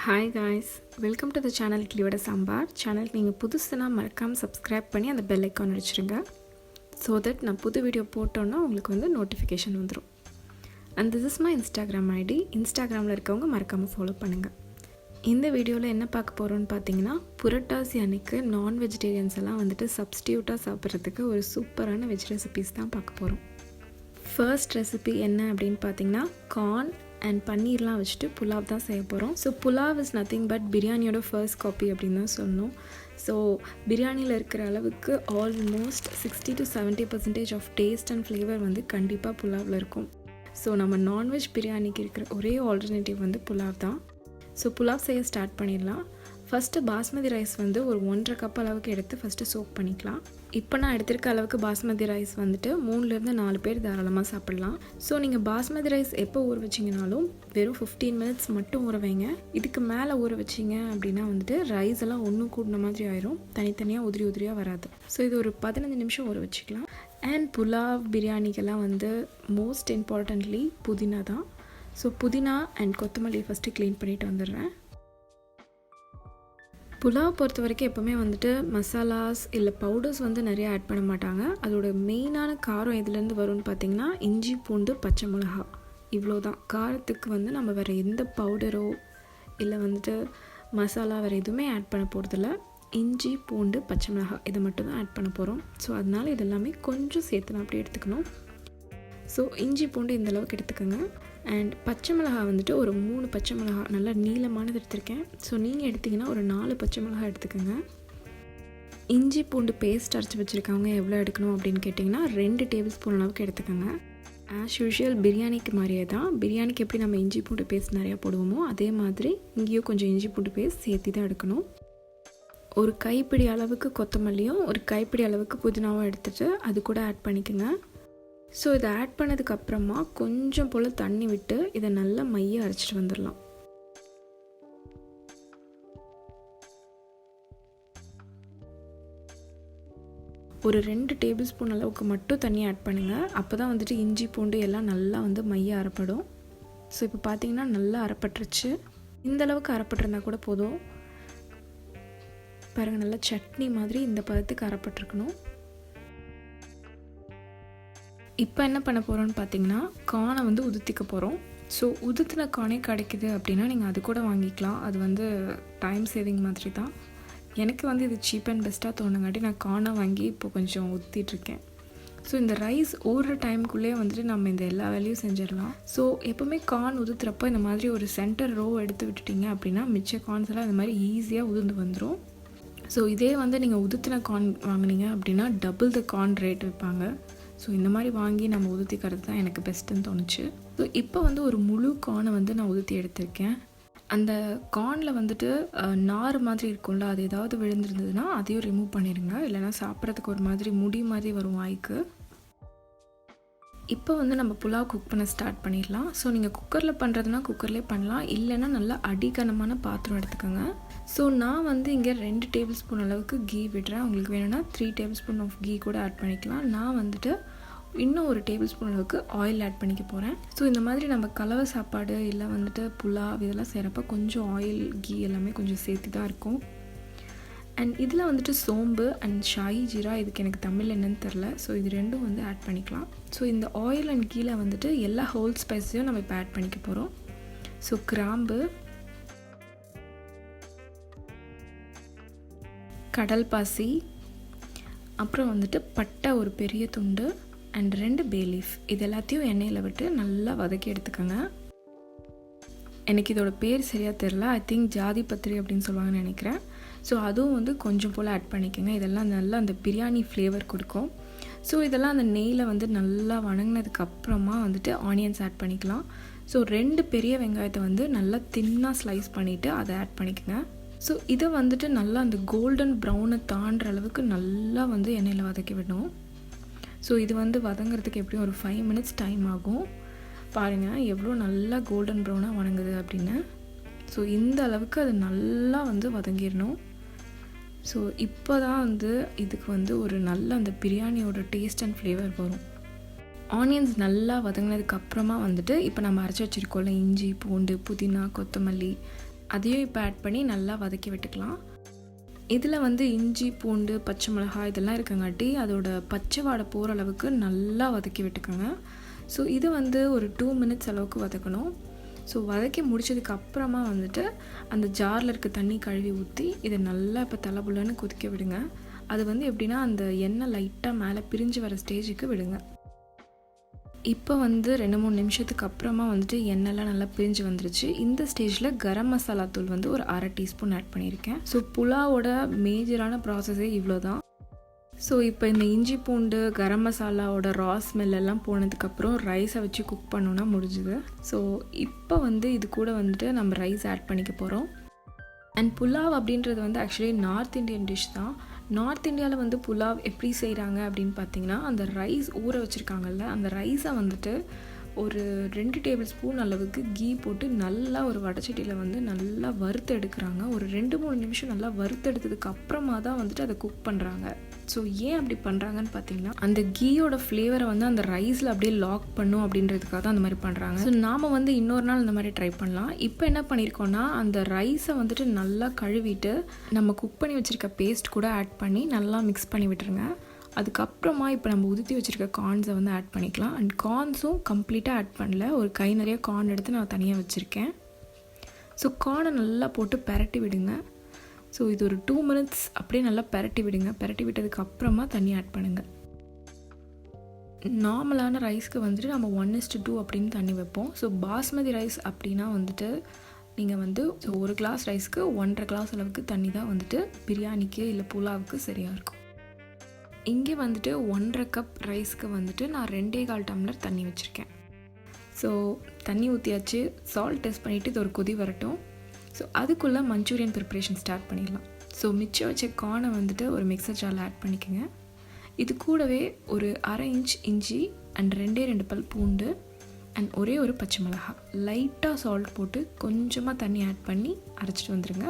Hi guys, welcome to the channel Kilivada Sambar. Channel நீங்கள் புதுசுனா மறக்காம subscribe பண்ணி அந்த bell icon அடிச்சிருங்க. So that நான் புது வீடியோ போட்டோன்னா உங்களுக்கு வந்து notification வந்துரும். And this is my Instagram ID. Instagramல இருக்கவங்க மறக்காம follow பண்ணுங்க. இந்த வீடியோவில் என்ன பார்க்க போகிறோன்னு பார்த்தீங்கன்னா புரட்டாசி அன்னைக்கு நான் வெஜிடேரியன்ஸ் எல்லாம் வந்துட்டு சப்ஸ்டியூட்டாக சாப்பிட்றதுக்கு ஒரு சூப்பரான வெஜ் ரெசிபீஸ் தான் பார்க்க போகிறோம். ஃபர்ஸ்ட் ரெசிபி என்ன அப்படின்னு பார்த்தீங்கன்னா கார்ன் அண்ட் பன்னீர்லாம் வச்சுட்டு புலாவ் தான் செய்ய போகிறோம். So pulao is nothing but பிரியாணியோட ஃபர்ஸ்ட் காப்பி அப்படின்னு தான் சொல்லணும். ஸோ பிரியாணியில் இருக்கிற அளவுக்கு almost 60 to 70% of taste and flavour வந்து கண்டிப்பாக புலாவில் இருக்கும். ஸோ நம்ம நான்வெஜ் பிரியாணிக்கு இருக்கிற ஒரே ஆல்டர்னேட்டிவ் வந்து புலாவ் தான். ஸோ புலாவ் செய்ய ஸ்டார்ட் பண்ணிடலாம். ஃபஸ்ட்டு பாஸ்மதி ரைஸ் வந்து ஒரு 1.5 கப் அளவுக்கு எடுத்து ஃபஸ்ட்டு சோக் பண்ணிக்கலாம். இப்போ நான் எடுத்திருக்க அளவுக்கு பாஸ்மதி ரைஸ் வந்துட்டு 3லேருந்து 4 பேர் தாராளமாக சாப்பிட்லாம். ஸோ நீங்கள் பாஸ்மதி ரைஸ் எப்போ ஊற வச்சிங்கனாலும் வெறும் 15 minutes மட்டும் ஊற வைங்க. இதுக்கு மேலே ஊற வச்சிங்க அப்படின்னா வந்துட்டு ரைஸ் எல்லாம் ஒன்றும் கூடின மாதிரி ஆயிரும், தனித்தனியாக உதிரியாக வராது. ஸோ இது ஒரு 15 நிமிஷம் ஊற வச்சுக்கலாம். அண்ட் புலாவ் பிரியாணிக்கெல்லாம் வந்து மோஸ்ட் இம்பார்ட்டன்ட்லி புதினா தான். ஸோ புதினா அண்ட் கொத்தமல்லி ஃபஸ்ட்டு க்ளீன் பண்ணிவிட்டு வந்துடுறேன். புலாவ் பொறுத்த வரைக்கும் எப்போவுமே வந்துட்டு மசாலாஸ் இல்லை பவுடர்ஸ் வந்து நிறைய ஆட் பண்ண மாட்டாங்க. அதோட மெயினான காரம் எதுலேருந்து வரும்னு பார்த்திங்கன்னா இஞ்சி பூண்டு பச்சை மிளகா, இவ்வளோ தான். காரத்துக்கு வந்து நம்ம வேறு எந்த பவுடரோ இல்லை வந்துட்டு மசாலா வேறு எதுவுமே ஆட் பண்ண போகிறதில்ல. இஞ்சி பூண்டு பச்சை மிளகா இதை மட்டும் தான் ஆட் பண்ண போகிறோம். ஸோ அதனால் இதெல்லாமே கொஞ்சம் சேர்த்து நான் அப்படி எடுத்துக்கணும். ஸோ இஞ்சி பூண்டு இந்தளவுக்கு எடுத்துக்கோங்க. அண்ட் பச்சை மிளகா வந்துட்டு ஒரு 3 பச்சை மிளகா நல்லா நீளமானது எடுத்திருக்கேன். ஸோ நீங்கள் எடுத்திங்கன்னா ஒரு 4 பச்சை மிளகா எடுத்துக்கோங்க. இஞ்சி பூண்டு பேஸ்ட் அரைச்சி வச்சுருக்கவங்க எவ்வளோ எடுக்கணும் அப்படின்னு கேட்டிங்கன்னா 2 டேபிள் ஸ்பூன் அளவுக்கு எடுத்துக்கோங்க. ஆஸ் யூஷுவல் பிரியாணிக்கு மாதிரியே தான். பிரியாணிக்கு எப்படி நம்ம இஞ்சி பூண்டு பேஸ்ட் நிறையா போடுவோமோ அதே மாதிரி இங்கேயும் கொஞ்சம் இஞ்சி பூண்டு பேஸ்ட் சேர்த்து தான் எடுக்கணும். ஒரு கைப்பிடி அளவுக்கு கொத்தமல்லியும் ஒரு கைப்பிடி அளவுக்கு புதினாவும் எடுத்துகிட்டு அது கூட ஆட் பண்ணிக்கோங்க. ஸோ இதை ஆட் பண்ணதுக்கப்புறமா கொஞ்சம் போல் தண்ணி விட்டு இதை நல்லா மைய அரைச்சிட்டு வந்துடலாம். ஒரு 2 டேபிள் ஸ்பூன் அளவுக்கு மட்டும் தண்ணி ஆட் பண்ணுங்கள். அப்போ தான் வந்துட்டு இஞ்சி பூண்டு எல்லாம் நல்லா வந்து மைய அரைப்படும். ஸோ இப்போ பார்த்தீங்கன்னா நல்லா அரைப்பட்டுருச்சு. இந்தளவுக்கு அரைப்பட்டிருந்தா கூட போதும். பாருங்கள், நல்லா சட்னி மாதிரி இந்த பதத்துக்கு அரைப்பட்டிருக்கணும். இப்போ என்ன பண்ண போகிறோன்னு பார்த்தீங்கன்னா கார்னை வந்து உதுத்திக்க போகிறோம். ஸோ உதுத்தின கார்னே கிடைக்குது அப்படின்னா நீங்கள் அது கூட வாங்கிக்கலாம். அது வந்து டைம் சேவிங் மாதிரி தான். எனக்கு வந்து இது சீப் அண்ட் பெஸ்ட்டாக தோணுங்காட்டி நான் கார்னை வாங்கி இப்போ கொஞ்சம் ஊற்றிட்டுருக்கேன். ஸோ இந்த ரைஸ் ஓடுற டைமுக்குள்ளே வந்துட்டு நம்ம இந்த எல்லா வேலையும் செஞ்சிடலாம். ஸோ எப்போவுமே கார்ன் உதுத்துறப்போ இந்த மாதிரி ஒரு சென்டர் ரோ எடுத்து விட்டுட்டிங்க அப்படின்னா மிச்ச கார்ன்ஸ் எல்லாம் இந்த மாதிரி ஈஸியாக உதிர்ந்து வந்துடும். ஸோ இதே வந்து நீங்கள் உதுத்தின கார்ன் வாங்கினீங்க அப்படின்னா டபுள் த கார்ன் ரேட் வைப்பாங்க. ஸோ இந்த மாதிரி வாங்கி நம்ம உதுத்திக்கிறது தான் எனக்கு பெஸ்ட்டுன்னு தோணுச்சு. ஸோ இப்போ வந்து ஒரு முழு கார்னை வந்து நான் உதுத்தி எடுத்திருக்கேன். அந்த கார்னில் வந்துட்டு நார் மாதிரி இருக்கும்ல, அது ஏதாவது விழுந்துருந்ததுன்னா அதையும் ரிமூவ் பண்ணிடுங்க. இல்லைனா சாப்பிட்றதுக்கு ஒரு மாதிரி முடி மாதிரி வரும் வாய்க்கு. இப்போ வந்து நம்ம புலாவ் குக் பண்ண ஸ்டார்ட் பண்ணிடலாம். ஸோ நீங்கள் குக்கரில் பண்ணுறதுனா குக்கர்லேயே பண்ணலாம், இல்லைன்னா நல்லா அடிகனமான பாத்திரம் எடுத்துக்கோங்க. ஸோ நான் வந்து இங்கே 2 டேபிள் ஸ்பூன் அளவுக்கு கீ விடுறேன். உங்களுக்கு வேணும்னா 3 டேபிள் ஸ்பூன் ஆஃப் கீ கூட ஆட் பண்ணிக்கலாம். நான் வந்துட்டு இன்னும் ஒரு டேபிள் ஸ்பூன் அளவுக்கு ஆயில் ஆட் பண்ணிக்க போகிறேன். ஸோ இந்த மாதிரி நம்ம கலவை சாப்பாடு இல்லை வந்துட்டு புலாவ் இதெல்லாம் செய்கிறப்ப கொஞ்சம் ஆயில் கீ எல்லாமே கொஞ்சம் சேர்த்து தான் இருக்கும். அண்ட் இதில் வந்துட்டு சோம்பு அண்ட் ஷாஹி ஜீரா, இதுக்கு எனக்கு தமிழ் என்னன்னு தெரில. ஸோ இது ரெண்டும் வந்து ஆட் பண்ணிக்கலாம். ஸோ இந்த ஆயில் அண்ட் கீழே வந்துட்டு எல்லா ஹோல் ஸ்பைஸையும் நம்ம இப்போ ஆட் பண்ணிக்க போகிறோம். ஸோ கிராம்பு, கடல் பாசி, அப்புறம் வந்துட்டு பட்டை ஒரு பெரிய துண்டு அண்ட் 2 பே லீஃப், இது எல்லாத்தையும் எண்ணெயில் விட்டு நல்லா வதக்கி எடுத்துக்கோங்க. எனக்கு இதோட பேர் சரியாக தெரில, ஐ திங்க் ஜாதி பத்திரி அப்படின்னு சொல்லுவாங்கன்னு நினைக்கிறேன். ஸோ அதுவும் வந்து கொஞ்சம் போல் ஆட் பண்ணிக்கோங்க. இதெல்லாம் நல்லா அந்த பிரியாணி ஃப்ளேவர் கொடுக்கும். ஸோ இதெல்லாம் அந்த நெய்யில் வந்து நல்லா வணங்கினதுக்கப்புறமா வந்துட்டு ஆனியன்ஸ் ஆட் பண்ணிக்கலாம். ஸோ 2 பெரிய வெங்காயத்தை வந்து நல்லா தின்னாக ஸ்லைஸ் பண்ணிவிட்டு அதை ஆட் பண்ணிக்கோங்க. ஸோ இதை வந்துட்டு நல்லா அந்த கோல்டன் ப்ரௌனை தாண்டுற அளவுக்கு நல்லா வந்து எண்ணெயில் வதக்கி விடணும். ஸோ இது வந்து வதங்கிறதுக்கு எப்படியும் ஒரு 5 minutes டைம் ஆகும். பாருங்கள் எவ்வளோ நல்லா கோல்டன் ப்ரௌனாக வணங்குது அப்படின்னு. ஸோ இந்த அளவுக்கு அது நல்லா வந்து வதங்கிடணும். ஸோ இப்போ தான் வந்து இதுக்கு வந்து ஒரு நல்ல அந்த பிரியாணியோட டேஸ்ட் அண்ட் ஃப்ளேவர் வரும். ஆனியன்ஸ் நல்லா வதங்கினதுக்கப்புறமா வந்துட்டு இப்போ நம்ம அரைச்சி வச்சுருக்கோம்ல இஞ்சி பூண்டு புதினா கொத்தமல்லி அதையும் இப்போ ஆட் பண்ணி நல்லா வதக்கி விட்டுக்கலாம். இதில் வந்து இஞ்சி பூண்டு பச்சை மிளகாய் இதெல்லாம் இருக்கங்காட்டி அதோட பச்சை வாடை போகிற அளவுக்கு நல்லா வதக்கி விட்டுக்கோங்க. ஸோ இது வந்து ஒரு 2 மினிட்ஸ் அளவுக்கு வதக்கணும். ஸோ வதக்கி முடிச்சதுக்கு அப்புறமா வந்துட்டு அந்த ஜாரில் இருக்க தண்ணி கழுவி ஊற்றி இதை நல்லா இப்போ தலைபுள்ளன்னு கொதிக்க விடுங்க. அது வந்து எப்படின்னா அந்த எண்ணெய் லைட்டாக மேலே பிரிஞ்சு வர ஸ்டேஜுக்கு விடுங்க. இப்போ வந்து 2-3 நிமிஷத்துக்கு அப்புறமா வந்துட்டு எண்ணெய்லாம் நல்லா பிரிஞ்சு வந்துருச்சு. இந்த ஸ்டேஜில் கரம் மசாலா தூள் வந்து ஒரு 1/2 டீஸ்பூன் ஆட் பண்ணியிருக்கேன். ஸோ புலாவோட மேஜரான ப்ராசஸே இவ்வளோ தான். ஸோ இப்போ இந்த இஞ்சி பூண்டு கரம் மசாலாவோட ரா ஸ்மெல் எல்லாம் போனதுக்கப்புறம் ரைஸை வச்சு குக் பண்ணோன்னா முடிஞ்சுது. ஸோ இப்போ வந்து இது கூட வந்துட்டு நம்ம ரைஸ் ஆட் பண்ணிக்க போகிறோம். அண்ட் புலாவ் அப்படின்றது வந்து ஆக்சுவலி நார்த் இந்தியன் டிஷ் தான். நார்த் இந்தியாவில் வந்து புலாவ் எப்படி செய்கிறாங்க அப்படின்னு பார்த்தீங்கன்னா, அந்த ரைஸ் ஊற வச்சுருக்காங்கல்ல, அந்த ரைஸை வந்துட்டு ஒரு 2 டேபிள் ஸ்பூன் அளவுக்கு கீ போட்டு நல்லா ஒரு வடைச்சட்டியில் வந்து நல்லா வறுத்து எடுக்கிறாங்க. ஒரு 2-3 நிமிஷம் நல்லா வறுத்து எடுத்ததுக்கு அப்புறமா தான் வந்துட்டு அதை குக் பண்ணுறாங்க. ஸோ ஏன் அப்படி பண்ணுறாங்கன்னு பார்த்தீங்கன்னா, அந்த கீயோட ஃப்ளேவரை வந்து அந்த ரைஸில் அப்படியே லாக் பண்ணும் அப்படின்றதுக்காக தான் அந்த மாதிரி பண்ணுறாங்க. ஸோ நாம் வந்து இன்னொரு நாள் இந்த மாதிரி ட்ரை பண்ணலாம். இப்போ என்ன பண்ணியிருக்கோன்னா, அந்த ரைஸை வந்துட்டு நல்லா கழுவிட்டு நம்ம குக் பண்ணி வச்சுருக்க பேஸ்ட் கூட ஆட் பண்ணி நல்லா மிக்ஸ் பண்ணி விட்டுருங்க. அதுக்கப்புறமா இப்போ நம்ம உதுத்தி வச்சுருக்க கார்ன்ஸை வந்து ஆட் பண்ணிக்கலாம். அண்ட் கார்ன்ஸும் கம்ப்ளீட்டாக ஆட் பண்ணல, ஒரு கை நிறைய கார்ன் எடுத்து நான் தனியாக வச்சுருக்கேன். ஸோ கார்னை நல்லா போட்டு பெரட்டி விடுங்க. ஸோ இது ஒரு 2 மினிட்ஸ் அப்படியே நல்லா பெரட்டி விடுங்க. பெரட்டி விட்டதுக்கு அப்புறமா தண்ணி ஆட் பண்ணுங்கள். நார்மலான ரைஸ்க்கு வந்துட்டு நம்ம 1:2 அப்படின்னு தண்ணி வைப்போம். ஸோ பாஸ்மதி ரைஸ் அப்படின்னா வந்துட்டு நீங்கள் வந்து ஒரு கிளாஸ் ரைஸ்க்கு 1.5 கிளாஸ் அளவுக்கு தண்ணி தான் வந்துட்டு பிரியாணிக்கு இல்லை புலாவுக்கு சரியாக இருக்கும். இங்கே வந்துட்டு 1.5 கப் ரைஸ்க்கு வந்துட்டு நான் 2.25 டம்ளர் தண்ணி வச்சுருக்கேன். ஸோ தண்ணி ஊற்றியாச்சு. சால்ட் டெஸ்ட் பண்ணிவிட்டு இது ஒரு கொதி வரட்டும். ஸோ அதுக்குள்ளே மஞ்சூரியன் ப்ரிப்ரேஷன் ஸ்டார்ட் பண்ணிடலாம். ஸோ மிச்சம் வச்ச கார்னை வந்துட்டு ஒரு மிக்சர் ஜாரில் ஆட் பண்ணிக்கோங்க. இது கூடவே ஒரு 1/2 இன்ச் இஞ்சி அண்ட் 2 பல் பூண்டு அண்ட் ஒரே ஒரு பச்சை மிளகாய் லைட்டாக சால்ட் போட்டு கொஞ்சமாக தண்ணி ஆட் பண்ணி அரைச்சிட்டு வந்துடுங்க.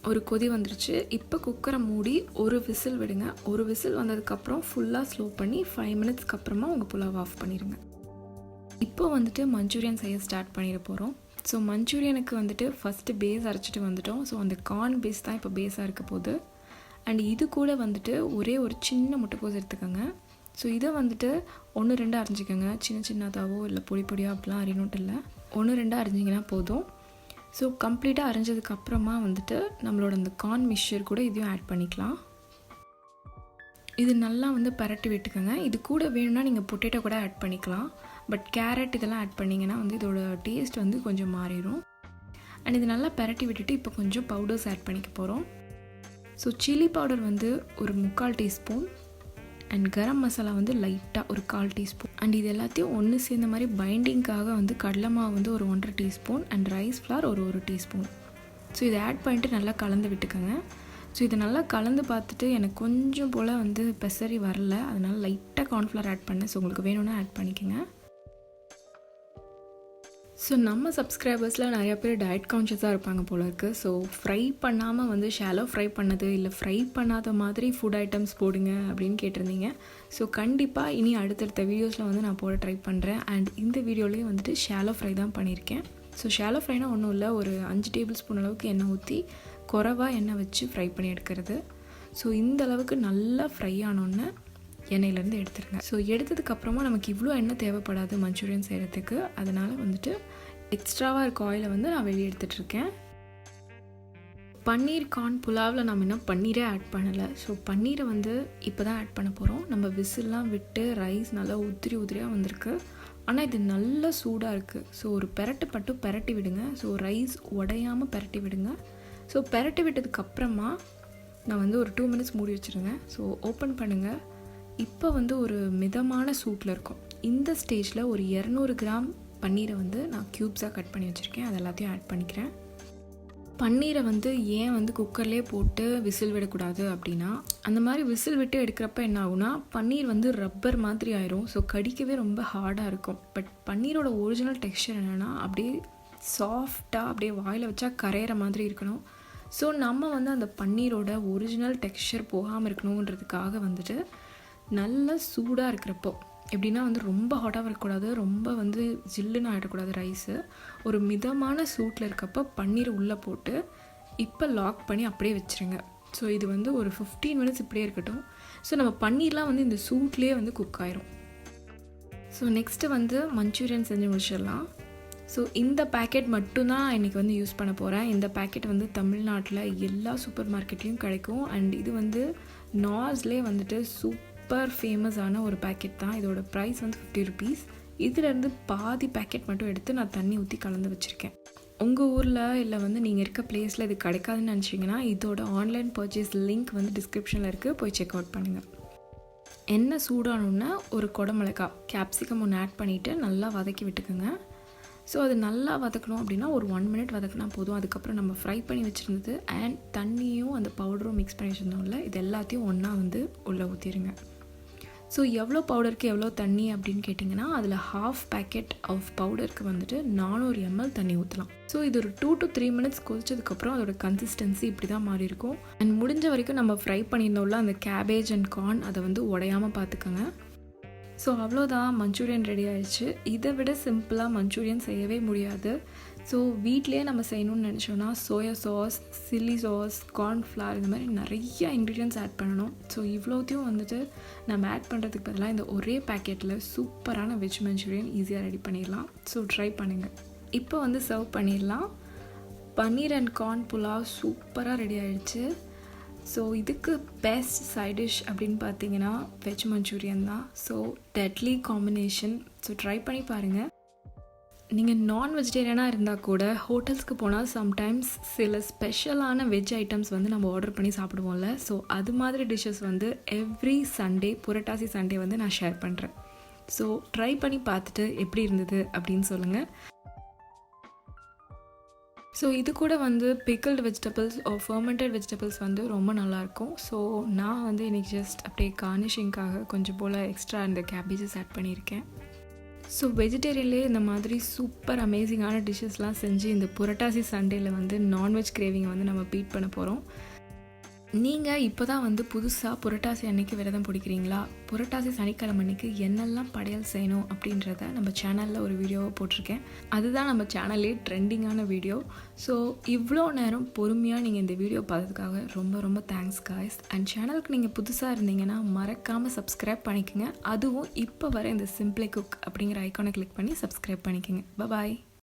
ஒரு கொதி வந்துருச்சு. இப்போ குக்கரை மூடி ஒரு விசில் விடுங்க. ஒரு விசில் வந்ததுக்கப்புறம் ஃபுல்லாக ஸ்லோ பண்ணி 5 மினிட்ஸ்க்கு அப்புறமா உங்கள் புலாவ் ஆஃப் பண்ணிடுங்க. இப்போ வந்துட்டு மஞ்சூரியன் செய்ய ஸ்டார்ட் பண்ணிட போகிறோம். ஸோ மஞ்சூரியனுக்கு வந்துட்டு ஃபஸ்ட்டு பேஸ் அரைச்சிட்டு வந்துட்டோம். ஸோ அந்த கார்ன் பேஸ் தான் இப்போ பேஸாக இருக்க போகுது. அண்ட் இது கூட வந்துட்டு ஒரே ஒரு சின்ன முட்டைக்கோஸ் எடுத்துக்கோங்க. ஸோ இதை வந்துட்டு 1-2 அரைஞ்சிக்கோங்க. சின்ன சின்னதாவோ இல்லை பொடி பொடியாக அப்படிலாம் அரையணுட்டு இல்லை, 1-2 அரைஞ்சிங்கன்னா போதும். ஸோ கம்ப்ளீட்டாக அரைஞ்சதுக்கப்புறமா வந்துட்டு நம்மளோட அந்த கார்ன் மிக்சர் கூட இதையும் ஆட் பண்ணிக்கலாம். இது நல்லா வந்து பரட்டி விட்டுக்கோங்க. இது கூட வேணும்னா நீங்கள் பொட்டேட்டோ கூட ஆட் பண்ணிக்கலாம். பட் கேரட் இதெல்லாம் ஆட் பண்ணிங்கன்னா வந்து இதோட டேஸ்ட் வந்து கொஞ்சம் மாறிடும். அண்ட் இது நல்லா பரட்டி விட்டுட்டு இப்போ கொஞ்சம் பவுடர்ஸ் ஆட் பண்ணிக்க போகிறோம். ஸோ சில்லி பவுடர் வந்து ஒரு 3/4 டீஸ்பூன் அண்ட் கரம் மசாலா வந்து லைட்டாக ஒரு 1/4 டீஸ்பூன். அண்ட் இது எல்லாத்தையும் ஒன்று சேர்ந்த மாதிரி பைண்டிங்காக வந்து கடலை மாவு வந்து ஒரு 1.5 டீஸ்பூன் அண்ட் ரைஸ் ஃப்ளார் ஒரு டீஸ்பூன். ஸோ இதை ஆட் பண்ணிட்டு நல்லா கலந்து விட்டுக்கோங்க. ஸோ இதை நல்லா கலந்து பார்த்துட்டு எனக்கு கொஞ்சம் போல் வந்து பெசரி வரல, அதனால் லைட்டாக கார்ன்ஃப்ளவர் ஆட் பண்ணேன். ஸோ உங்களுக்கு வேணும்னா ஆட் பண்ணிக்கோங்க. ஸோ நம்ம சப்ஸ்கிரைபர்ஸில் நிறையா பேர் டயட் கான்ஷியஸாக இருப்பாங்க போல இருக்குது. ஸோ ஃப்ரை பண்ணாமல் வந்து ஷாலோ ஃப்ரை பண்ணது இல்லை ஃப்ரை பண்ணாத மாதிரி ஃபுட் ஐட்டம்ஸ் போடுங்க அப்படின்னு கேட்டிருந்தீங்க. ஸோ கண்டிப்பாக இனி அடுத்தடுத்த வீடியோஸில் வந்து நான் போட ட்ரை பண்ணுறேன். அண்ட் இந்த வீடியோலேயும் வந்துட்டு ஷாலோ ஃப்ரை தான் பண்ணியிருக்கேன். ஸோ ஷாலோ ஃப்ரைனா ஒன்றும் இல்லை, ஒரு 5 டேபிள் ஸ்பூன் அளவுக்கு எண்ணெய் ஊற்றி குறைவாக எண்ணெய் வச்சு ஃப்ரை பண்ணி எடுக்கிறது. ஸோ இந்த அளவுக்கு நல்லா ஃப்ரை ஆனோன்னு எண்ணெயிலேருந்து எடுத்துருங்க. ஸோ எடுத்ததுக்கப்புறமா நமக்கு இவ்வளோ எண்ணெய் தேவைப்படாது மஞ்சூரியன் செய்கிறதுக்கு. அதனால் வந்துட்டு எக்ஸ்ட்ராவாக இருக்க ஆயிலை வந்து நான் வெளியே எடுத்துகிட்ருக்கேன். பன்னீர் கார்ன் புலாவில் நம்ம இன்னும் பன்னீரே ஆட் பண்ணலை. ஸோ பன்னீரை வந்து இப்போ தான் ஆட் பண்ண போகிறோம். நம்ம விசில்லாம் விட்டு ரைஸ் நல்லா உதிரியாக வந்திருக்கு. ஆனால் இது நல்லா சூடாக இருக்குது. ஸோ ஒரு பெரட்டி விடுங்க. ஸோ ரைஸ் உடையாமல் பெரட்டி விடுங்க. ஸோ பெரட்டி விட்டதுக்கப்புறமா நான் வந்து ஒரு 2 மினிட்ஸ் மூடி வச்சுருங்க. ஸோ ஓப்பன் பண்ணுங்கள். இப்போ வந்து ஒரு மிதமான சூட்டில் இருக்கும். இந்த ஸ்டேஜில் ஒரு 200 கிராம் பன்னீரை வந்து நான் க்யூப்ஸாக கட் பண்ணி வச்சுருக்கேன். அது எல்லாத்தையும் ஆட் பண்ணிக்கிறேன். பன்னீரை வந்து ஏன் வந்து குக்கர்லேயே போட்டு விசில் விடக்கூடாது அப்படின்னா, அந்த மாதிரி விசில் விட்டு எடுக்கிறப்ப என்ன ஆகுனா பன்னீர் வந்து ரப்பர் மாதிரி ஆயிரும். ஸோ கடிக்கவே ரொம்ப ஹார்டாக இருக்கும். பட் பன்னீரோட ஒரிஜினல் டெக்ஸ்சர் என்னென்னா அப்படியே சாஃப்டாக அப்படியே வாயில் வச்சா கரையிற மாதிரி இருக்கணும். ஸோ நம்ம வந்து அந்த பன்னீரோட ஒரிஜினல் டெக்ஸ்சர் போகாமல் இருக்கணுன்றதுக்காக வந்துட்டு நல்லா சூடாக இருக்கிறப்போ, எப்படின்னா வந்து ரொம்ப ஹாட்டாக இருக்கக்கூடாது, ரொம்ப வந்து ஜில்லுன்னு ஆகிடக்கூடாது ரைஸு. ஒரு மிதமான சூட்டில் இருக்கப்போ பன்னீர் உள்ளே போட்டு இப்போ லாக் பண்ணி அப்படியே வச்சுருங்க. ஸோ இது வந்து ஒரு 15 மினிட்ஸ் இப்படியே இருக்கட்டும். ஸோ நம்ம பன்னீர்லாம் வந்து இந்த சூட்லேயே வந்து குக் ஆயிரும். ஸோ நெக்ஸ்ட்டு வந்து மஞ்சூரியன் செஞ்சு முடிச்சிடலாம். ஸோ இந்த பேக்கெட் மட்டும்தான் இன்றைக்கி வந்து யூஸ் பண்ண போகிறேன். இந்த பேக்கெட் வந்து தமிழ்நாட்டில் எல்லா சூப்பர் மார்க்கெட்லேயும் கிடைக்கும். அண்ட் இது வந்து நார்ஸ்லேயே வந்துட்டு சூப்பர் ஃபேமஸான ஒரு பேக்கெட் தான். இதோட ப்ரைஸ் வந்து 50 ருபீஸ். இதிலேருந்து பாதி பேக்கெட் மட்டும் எடுத்து நான் தண்ணி ஊற்றி கலந்து வச்சுருக்கேன். உங்கள் ஊரில் இல்லை வந்து நீங்கள் இருக்க பிளேஸில் இது கிடைக்காதுன்னு நினச்சிங்கன்னா இதோட ஆன்லைன் பர்ச்சேஸ் லிங்க் வந்து டிஸ்கிரிப்ஷனில் இருக்குது, போய் செக் அவுட் பண்ணுங்கள். எண்ணெய் சூடானோன்னா ஒரு குடமிளகா கேப்சிகம் ஒன்று ஆட் பண்ணிவிட்டு நல்லா வதக்கி விட்டுக்குங்க. ஸோ அது நல்லா வதக்கணும் அப்படின்னா ஒரு 1 மினிட் வதக்கினா போதும். அதுக்கப்புறம் நம்ம ஃப்ரை பண்ணி வச்சுருந்தது அண்ட் தண்ணியும் அந்த பவுடரும் மிக்ஸ் பண்ணி வச்சுருந்தோம்ல, இது எல்லாத்தையும் ஒன்றா வந்து உள்ளே ஊற்றிடுங்க. ஸோ எவ்வளோ பவுடருக்கு எவ்வளோ தண்ணி அப்படின்னு கேட்டிங்கன்னா அதில் ஹாஃப் பேக்கெட் ஆஃப் பவுடருக்கு வந்துட்டு 400 ml தண்ணி ஊற்றலாம். ஸோ இது ஒரு 2 to 3 மினிட்ஸ் கொதிச்சதுக்கப்புறம் அதோட கன்சிஸ்டன்சி இப்படி தான் மாறி இருக்கும். அண்ட் முடிஞ்ச வரைக்கும் நம்ம ஃப்ரை பண்ணியிருந்தோம்ல அந்த கேபேஜ் அண்ட் கார்ன் அதை வந்து உடையாமல் பார்த்துக்கோங்க. ஸோ அவ்வளோதான், மஞ்சூரியன் ரெடி ஆயிடுச்சு. இதை விட சிம்பிளாக மஞ்சூரியன் செய்யவே முடியாது. ஸோ வீட்லேயே நம்ம செய்யணும்னு நினச்சோன்னா soya sauce, chilli sauce, cornflour இந்த மாதிரி நிறைய இன்க்ரீடியன்ட்ஸ் ஆட் பண்ணணும். ஸோ இவ்வளோத்தையும் வந்துட்டு நம்ம ஆட் பண்ணுறதுக்கு பதிலாக இந்த ஒரே பேக்கெட்டில் சூப்பரான வெஜ் மஞ்சூரியன் ஈஸியாக ரெடி பண்ணிடலாம். ஸோ ட்ரை பண்ணுங்கள். இப்போ வந்து சர்வ் பண்ணிடலாம். பன்னீர் அண்ட் கார்ன் புலாவ் சூப்பராக ரெடி ஆகிடுச்சு. ஸோ இதுக்கு பெஸ்ட் சைட் டிஷ் அப்படின்னு பார்த்தீங்கன்னா வெஜ் மஞ்சூரியன் தான். So deadly combination. So try பண்ணி பாருங்கள். நீங்கள் நான் வெஜிடேரியனாக இருந்தால் கூட ஹோட்டல்ஸ்க்கு போனால் சம்டைம்ஸ் சில ஸ்பெஷலான வெஜ் ஐட்டம்ஸ் வந்து நம்ம ஆர்டர் பண்ணி சாப்பிடுவோம்ல. ஸோ அது மாதிரி டிஷ்ஷஸ் வந்து எவ்ரி சண்டே, புரட்டாசி சண்டே வந்து நான் ஷேர் பண்ணுறேன். ஸோ ட்ரை பண்ணி பார்த்துட்டு எப்படி இருந்தது அப்படின்னு சொல்லுங்கள். ஸோ இது கூட வந்து பிக்கிள்டு வெஜிடபிள்ஸ் ஃபர்மெண்டட் வெஜிடபிள்ஸ் வந்து ரொம்ப நல்லாயிருக்கும். ஸோ நான் வந்து இன்றைக்கி ஜஸ்ட் அப்படியே கார்னிஷிங்காக கொஞ்சம் போல் எக்ஸ்ட்ரா இந்த கேபேஜஸ் ஆட் பண்ணியிருக்கேன். ஸோ வெஜிடேரியன்லேயே இந்த மாதிரி சூப்பர் அமேசிங்கான டிஷ்ஷஸ்லாம் செஞ்சு இந்த புரட்டாசி சண்டேயில் வந்து நான்வெஜ் கிரேவிங்கை வந்து நம்ம பீட் பண்ண போகிறோம். நீங்கள் இப்போ தான் வந்து புதுசாக புரட்டாசி அன்னைக்கு விரதம் பிடிக்கிறீங்களா? புரட்டாசி சனிக்கிழமை அன்னைக்கு என்னெல்லாம் படையல் செய்யணும் அப்படின்றத நம்ம சேனலில் ஒரு வீடியோவை போட்டிருக்கேன். அதுதான் நம்ம சேனல்லே ட்ரெண்டிங்கான வீடியோ. ஸோ இவ்வளோ நேரம் பொறுமையாக நீங்கள் இந்த வீடியோ பார்த்ததுக்காக ரொம்ப ரொம்ப தேங்க்ஸ் காய்ஸ். அண்ட் சேனலுக்கு நீங்கள் புதுசாக இருந்தீங்கன்னா மறக்காமல் சப்ஸ்கிரைப் பண்ணிக்கோங்க. அதுவும் இப்போ வர இந்த சிம்பிளி குக் அப்படிங்கிற ஐக்கானை கிளிக் பண்ணி சப்ஸ்கிரைப் பண்ணிக்கோங்க. பாய்.